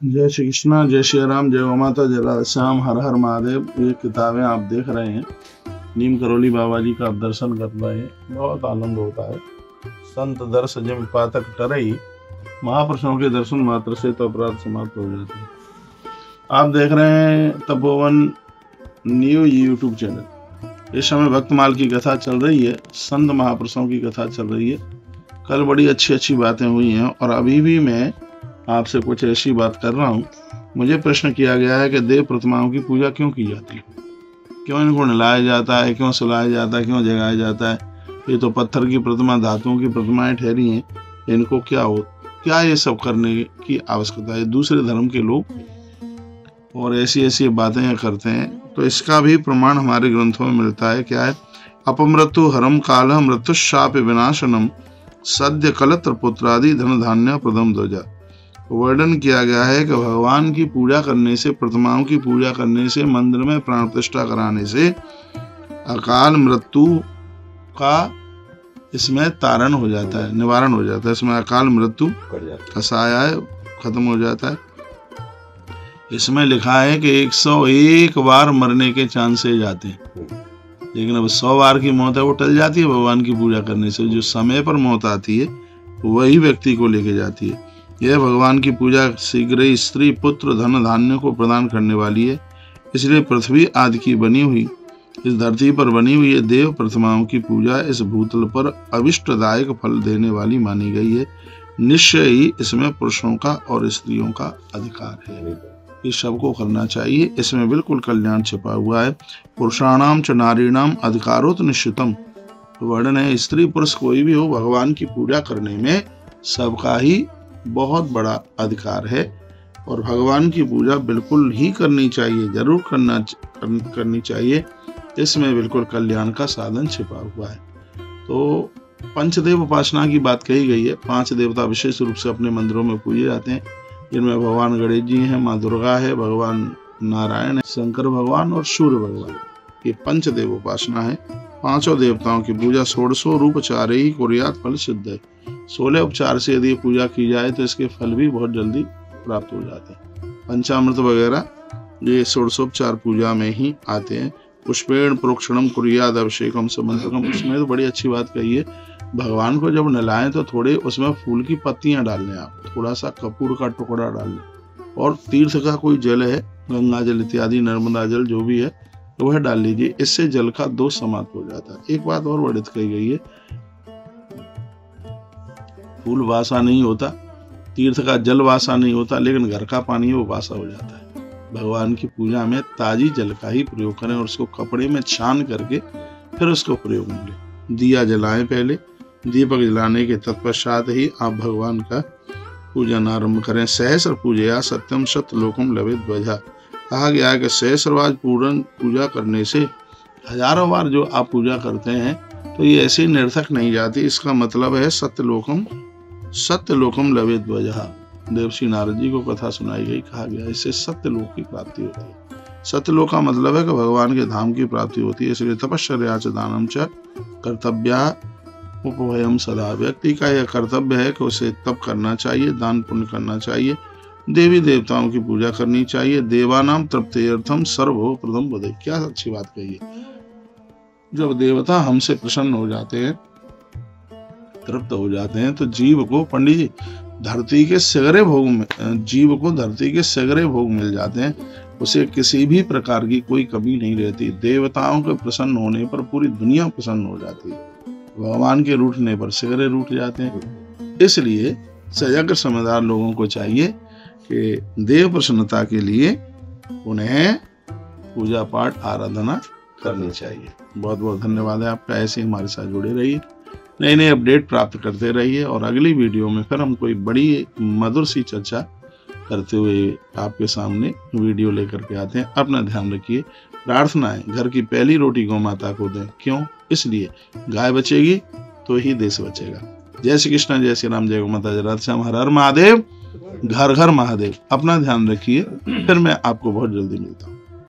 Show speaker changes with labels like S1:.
S1: जय श्री कृष्णा, जय श्री राम, जय गौ माता, जय राधे श्याम, हर हर महादेव। ये किताबें आप देख रहे हैं, नीम करोली बाबा जी का आप दर्शन कर रहे हैं, बहुत आनंद होता है। संत दर्श जिम पातक टरई, महापुरुषों के दर्शन मात्र से तो अपराध समाप्त हो जाते हैं। आप देख रहे हैं तपोवन न्यू यूट्यूब चैनल। इस समय भक्तमाल की कथा चल रही है, संत महापुरुषों की कथा चल रही है। कल बड़ी अच्छी अच्छी बातें हुई हैं और अभी भी मैं आपसे कुछ ऐसी बात कर रहा हूँ। मुझे प्रश्न किया गया है कि देव प्रतिमाओं की पूजा क्यों की जाती है, क्यों इनको नहलाया जाता है, क्यों सुलाया जाता है, क्यों जगाया जाता है। ये तो पत्थर की प्रतिमा, धातुओं की प्रतिमाएं ठहरी हैं, इनको क्या ये सब करने की आवश्यकता है। दूसरे धर्म के लोग और ऐसी ऐसी बातें करते हैं, तो इसका भी प्रमाण हमारे ग्रंथों में मिलता है। क्या है? अपमृत्यु हरम काल मृत्यु शाप विनाशनम सद्य कलत्र पुत्रादि धन धान्य प्रदम ध्वजा। वर्णन किया गया है कि भगवान की पूजा करने से, प्रतिमाओं की पूजा करने से, मंदिर में प्राण प्रतिष्ठा कराने से अकाल मृत्यु का इसमें तारण हो जाता है, निवारण हो जाता है। इसमें अकाल मृत्यु खसाया है, खत्म हो जाता है। इसमें लिखा है कि 101 बार मरने के चांसेस जाते हैं, लेकिन अब 100 बार की मौत है वो टल जाती है भगवान की पूजा करने से। जो समय पर मौत आती है वही व्यक्ति को लेके जाती है। यह भगवान की पूजा शीघ्र ही स्त्री पुत्र धन धान्य को प्रदान करने वाली है। इसलिए पृथ्वी आदि की बनी हुई, इस धरती पर बनी हुई ये देव प्रतिमाओं की पूजा इस भूतल पर अविष्टदायक फल देने वाली मानी गई है। निश्चय ही इसमें पुरुषों का और स्त्रियों का अधिकार है, इस सबको करना चाहिए। इसमें बिल्कुल कल्याण छिपा हुआ है। पुरुषाणाम च नारीणाम अधिकारोत निश्चितम। वर्णन है, स्त्री पुरुष कोई भी हो, भगवान की पूजा करने में सबका ही बहुत बड़ा अधिकार है। और भगवान की पूजा बिल्कुल ही करनी चाहिए, जरूर करनी चाहिए। इसमें बिल्कुल कल्याण का साधन छिपा हुआ है। तो पंचदेव उपासना की बात कही गई है। 5 देवता विशेष रूप से अपने मंदिरों में पूजे जाते हैं, जिनमें भगवान गणेश जी हैं, माँ दुर्गा है, भगवान नारायण है, शंकर भगवान और सूर्य भगवान। ये पंचदेव उपासना है। 5 देवताओं की पूजा 16 रूपचार ही कुर्यात फल सिद्ध है। 16 उपचार से यदि पूजा की जाए तो इसके फल भी बहुत जल्दी प्राप्त हो जाते हैं। पंचामृत वगैरह ये 16 पूजा में ही आते हैं। पुष्पेण प्रोक्षणम कुर्याद अभिषेकम समंत्रकम। इसमें तो बड़ी अच्छी बात कही है, भगवान को जब नहलाएं तो थोड़े उसमें फूल की पत्तियां डाल लें, आप थोड़ा सा कपूर का टुकड़ा डाल लें, और तीर्थ का कोई जल है, गंगा जल इत्यादि, नर्मदा जल जो भी है, तो वह डाल लीजिए। इससे जल का दोष समाप्त हो जाता है। एक बात और वर्णित कही गई है, फूल वासा नहीं होता, तीर्थ का जल वासा नहीं होता, लेकिन घर का पानी वो वासा हो जाता है। भगवान की पूजा में ताजी जल का ही प्रयोग करें और उसको कपड़े में छान करके फिर उसको प्रयोग में लें। दिया जलाएं पहले, दीपक जलाने के तत्पश्चात ही आप भगवान का पूजन आरंभ करें। सहस्र पूजया सत्यम शतलोकम लभेत ध्वजा। कहा गया है कि सहस्रवार पूर्ण पूजा करने से, हजारों बार जो आप पूजा करते हैं तो ये ऐसे निरर्थक नहीं जाती। इसका मतलब है सत्यलोकम लभेत ध्वजा। देवर्षि नारद जी को कथा सुनाई गई, कहा गया इससे सत्यलोक की प्राप्ति होती है। सत्यलोक का मतलब है कि भगवान के धाम की प्राप्ति होती है। इसलिए तपश्चर्या च दानम च कर्तव्या उपभयम सदा। व्यक्ति का यह कर्तव्य है कि उसे तप करना चाहिए, दान पुण्य करना चाहिए, देवी देवताओं की पूजा करनी चाहिए। देवानाम तृप्त्यर्थम सर्वो प्रथम बदे। क्या अच्छी बात कही है। जब देवता हमसे प्रसन्न हो जाते हैं, तृप्त हो जाते हैं, तो जीव को, पंडित जी, धरती के सगरे भोग में, जीव को धरती के सगरे भोग मिल जाते हैं। उसे किसी भी प्रकार की कोई कमी नहीं रहती। देवताओं के प्रसन्न होने पर पूरी दुनिया प्रसन्न हो जाती है, भगवान के रूठने पर सगरे रूठ जाते हैं। इसलिए सजग समझदार लोगों को चाहिए कि देव प्रसन्नता के लिए उन्हें पूजा पाठ आराधना करनी चाहिए। बहुत बहुत धन्यवाद है आपका। ऐसे हमारे साथ जुड़े रहिए, नए नए अपडेट प्राप्त करते रहिए, और अगली वीडियो में फिर हम कोई बड़ी मधुर सी चर्चा करते हुए आपके सामने वीडियो लेकर के आते हैं। अपना ध्यान रखिए। प्रार्थना है, घर की पहली रोटी गौ माता को दें। क्यों? इसलिए गाय बचेगी तो ही देश बचेगा। जय श्री कृष्ण, जय श्री राम, जय गौ माता, जय राधे श्याम, हर हर महादेव, घर घर महादेव। अपना ध्यान रखिए, फिर मैं आपको बहुत जल्दी मिलता हूँ।